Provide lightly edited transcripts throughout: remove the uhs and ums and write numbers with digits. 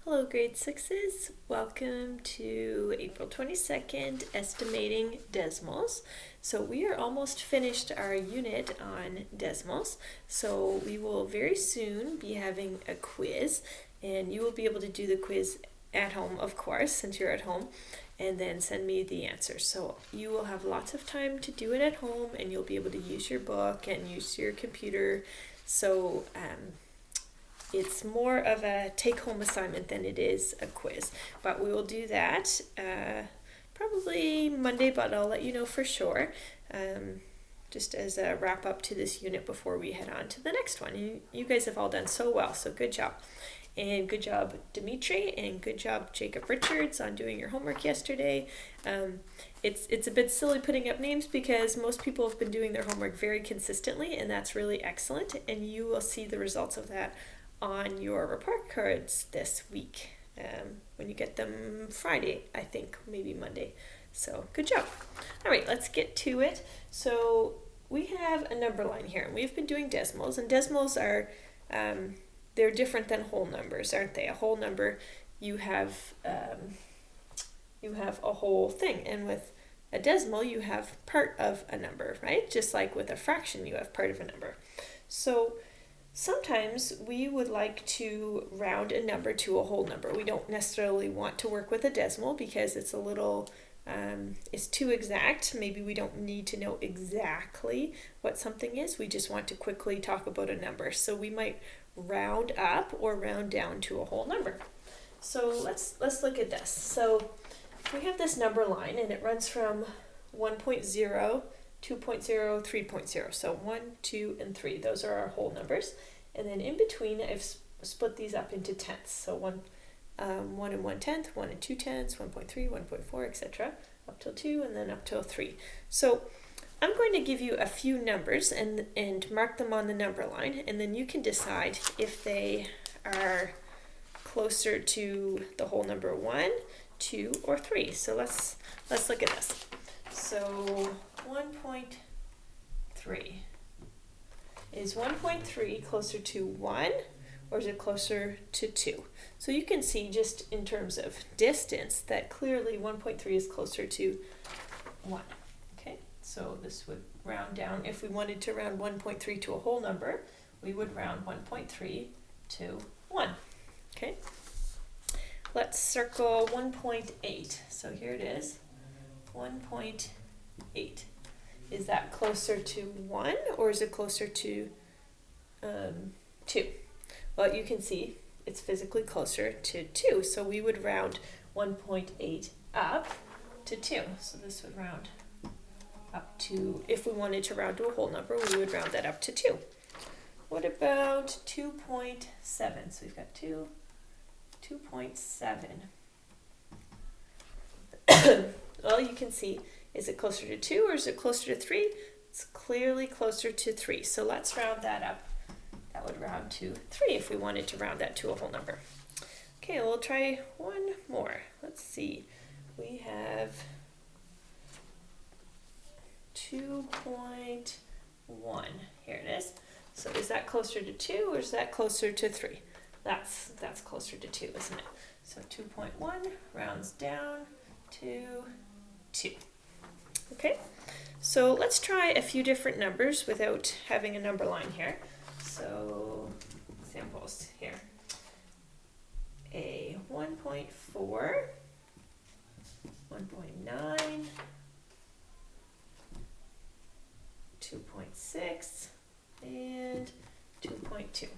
Hello, grade sixes. Welcome to April 22nd, Estimating Decimals. So we are almost finished our unit on decimals. So we will very soon be having a quiz, and you will be able to do the quiz at home, of course, since you're at home, and then send me the answers. So you will have lots of time to do it at home, and you'll be able to use your book and use your computer. So it's more of a take-home assignment than it is a quiz, but we will do that probably Monday, but I'll let you know for sure, just as a wrap up to this unit before we head on to the next one. You guys have all done so well, so good job. And good job, Dimitri, and good job, Jacob Richards, on doing your homework yesterday. It's a bit silly putting up names because most people have been doing their homework very consistently, and that's really excellent, and you will see the results of that on your report cards this week when you get them Friday, I think, maybe Monday. So good job. All right, let's get to it. So we have a number line here, and we've been doing decimals, and decimals are they're different than whole numbers, aren't they? A whole number, you have a whole thing, and with a decimal, you have part of a number, right? Just like with a fraction, you have part of a number. So sometimes we would like to round a number to a whole number. We don't necessarily want to work with a decimal because it's a little, it's too exact. Maybe we don't need to know exactly what something is. We just want to quickly talk about a number. So we might round up or round down to a whole number. So let's look at this. So we have this number line, and it runs from 1.0, 2.0, 3.0. So 1, 2, and 3. Those are our whole numbers. And then in between, I've split these up into tenths. So 1 and 1/10, 1 and 2/10, 1.3, 1.4, etc. up till 2, and then up till 3. So I'm going to give you a few numbers and mark them on the number line, and then you can decide if they are closer to the whole number 1, 2, or 3. So let's look at this. So 1.3. Is 1.3 closer to 1, or is it closer to 2? So you can see just in terms of distance that clearly 1.3 is closer to 1. Okay, so this would round down. If we wanted to round 1.3 to a whole number, we would round 1.3 to 1. Okay, let's circle 1.8. So here it is, 1.8. Is that closer to 1, or is it closer to 2? Well, you can see it's physically closer to 2. So we would round 1.8 up to 2. So this would round up to, if we wanted to round to a whole number, we would round that up to 2. What about 2.7? So we've got 2.7. Well, you can see, is it closer to 2 or is it closer to 3? It's clearly closer to 3. So let's round that up. That would round to 3 if we wanted to round that to a whole number. Okay, we'll try one more. Let's see. We have 2.1. Here it is. So is that closer to 2 or is that closer to 3? That's closer to 2, isn't it? So 2.1 rounds down to 2. Okay, so let's try a few different numbers without having a number line here. So examples here. A 1.4, 1.9, 2.6, and 2.2.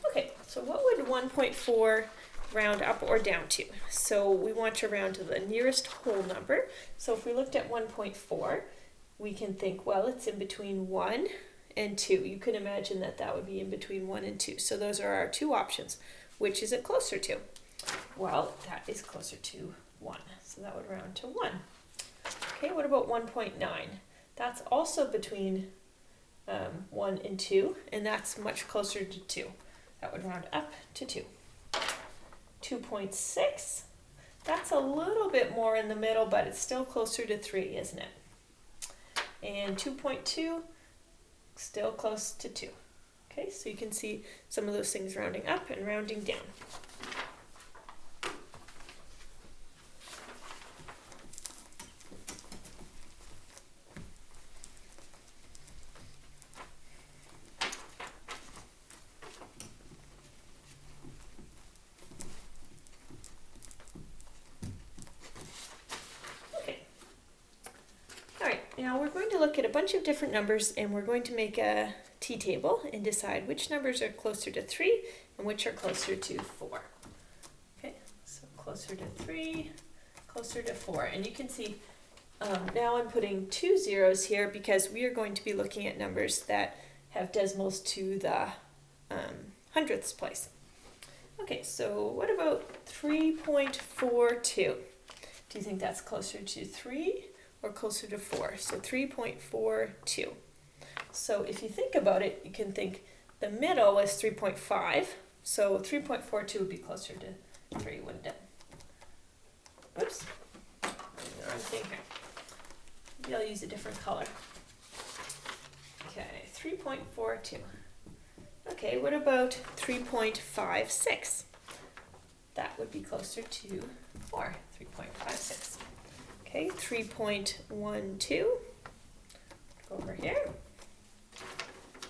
Okay, so what would 1.4 round up or down to? So we want to round to the nearest whole number. So if we looked at 1.4, we can think, well, it's in between 1 and 2. You can imagine that that would be in between 1 and 2. So those are our two options. Which is it closer to? Well, that is closer to 1. So that would round to 1. Okay, what about 1.9? That's also between 1 and 2, and that's much closer to 2. That would round up to 2. 2.6, that's a little bit more in the middle, but it's still closer to 3, isn't it? And 2.2, still close to 2. Okay, so you can see some of those things rounding up and rounding down. now we're going to look at a bunch of different numbers and we're going to make a t-table and decide which numbers are closer to 3 and which are closer to 4. Okay, so closer to 3, closer to 4. And you can see now I'm putting 2 zeros here because we are going to be looking at numbers that have decimals to the hundredths place. Okay, so what about 3.42? Do you think that's closer to 3 or closer to 4? So 3.42. So if you think about it, you can think the middle is 3.5. So 3.42 would be closer to 3, wouldn't it? Oops. Wrong thing here. Maybe I'll use a different color. Okay, 3.42. Okay, what about 3.56? That would be closer to 4, 3.56. Okay, 3.12, go over here.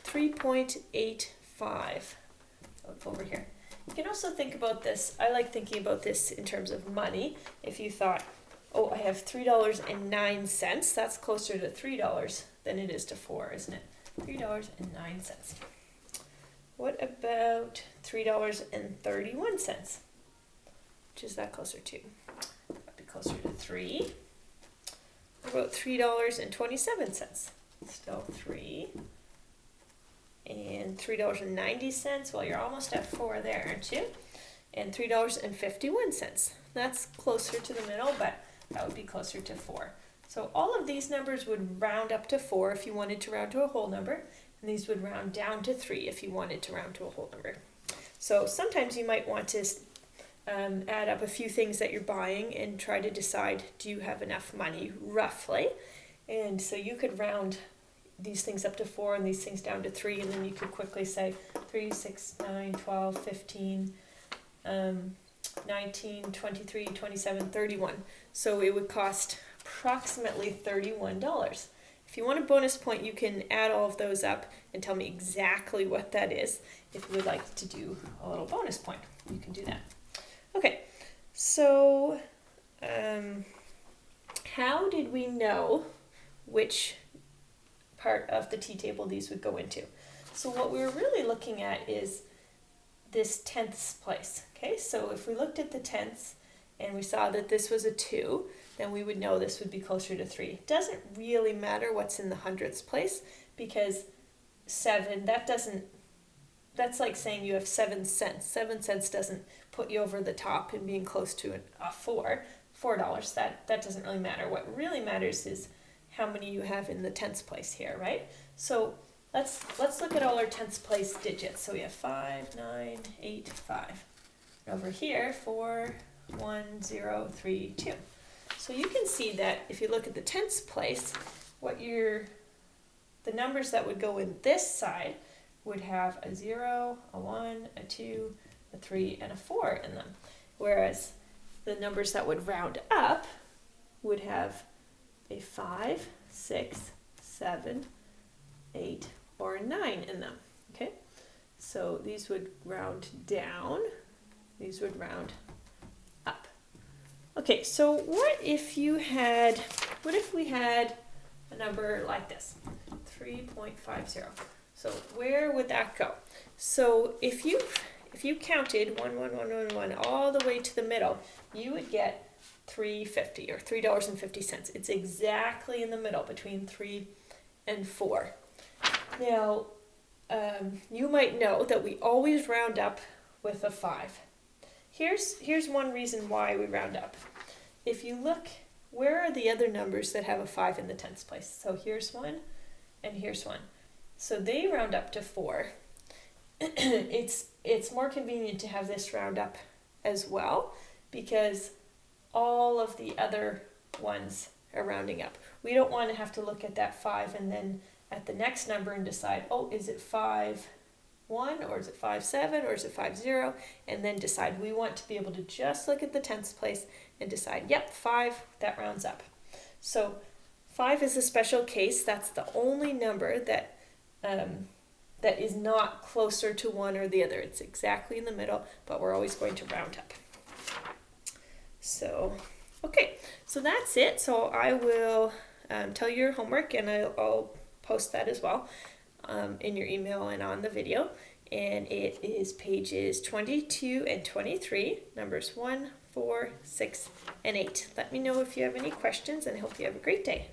3.85, over here. You can also think about this, I like thinking about this in terms of money. If you thought, oh, I have $3.09, that's closer to $3 than it is to 4, isn't it? $3.09. What about $3.31? Which is that closer to? That'd be closer to 3. What about $3.27? Still 3. And $3.90. Well, you're almost at 4 there, aren't you? And $3.51. That's closer to the middle, but that would be closer to 4. So all of these numbers would round up to 4 if you wanted to round to a whole number. And these would round down to 3 if you wanted to round to a whole number. So sometimes you might want to add up a few things that you're buying and try to decide, do you have enough money roughly? And so you could round these things up to 4 and these things down to 3, and then you could quickly say 3, 6, 9, 12, 15, 19, 23, 27, 31. So it would cost approximately $31. If you want a bonus point, you can add all of those up and tell me exactly what that is. If you would like to do a little bonus point, you can do that. Okay, so how did we know which part of the t-table these would go into? So what we're really looking at is this tenths place. Okay, so if we looked at the tenths and we saw that this was a 2, then we would know this would be closer to 3. It doesn't really matter what's in the hundredths place because 7, that's like saying you have 7 cents. 7 cents doesn't put you over the top in being close to a $4. That doesn't really matter. What really matters is how many you have in the tenths place here, right? So let's look at all our tenths place digits. So we have 5, 9, 8, 5. Over here, 4, 1, 0, 3, 2. So you can see that if you look at the tenths place, the numbers that would go in this side would have a 0, a 1, a 2, a 3, and a 4 in them. Whereas the numbers that would round up would have a 5, 6, 7, 8, or a 9 in them. Okay? So these would round down, these would round up. Okay, so what if we had a number like this, 3.50. So where would that go? So if you counted 1, 1, 1, 1, 1 all the way to the middle, you would get $3.50 or $3.50. It's exactly in the middle between 3 and 4. Now, you might know that we always round up with a 5. Here's one reason why we round up. If you look, where are the other numbers that have a 5 in the tenths place? So here's one, and here's one. So they round up to 4. It's more convenient to have this round up as well because all of the other ones are rounding up. We don't want to have to look at that 5 and then at the next number and decide, oh, is it 5, 1 or is it 5, 7 or is it 5, 0? And then decide. We want to be able to just look at the tenths place and decide, yep, 5, that rounds up. So 5 is a special case. That's the only number that is not closer to one or the other. It's exactly in the middle, but we're always going to round up. So, okay, so that's it. So I will tell your homework, and I'll post that as well in your email and on the video. And it is pages 22 and 23, numbers 1, 4, 6, and 8. Let me know if you have any questions, and I hope you have a great day.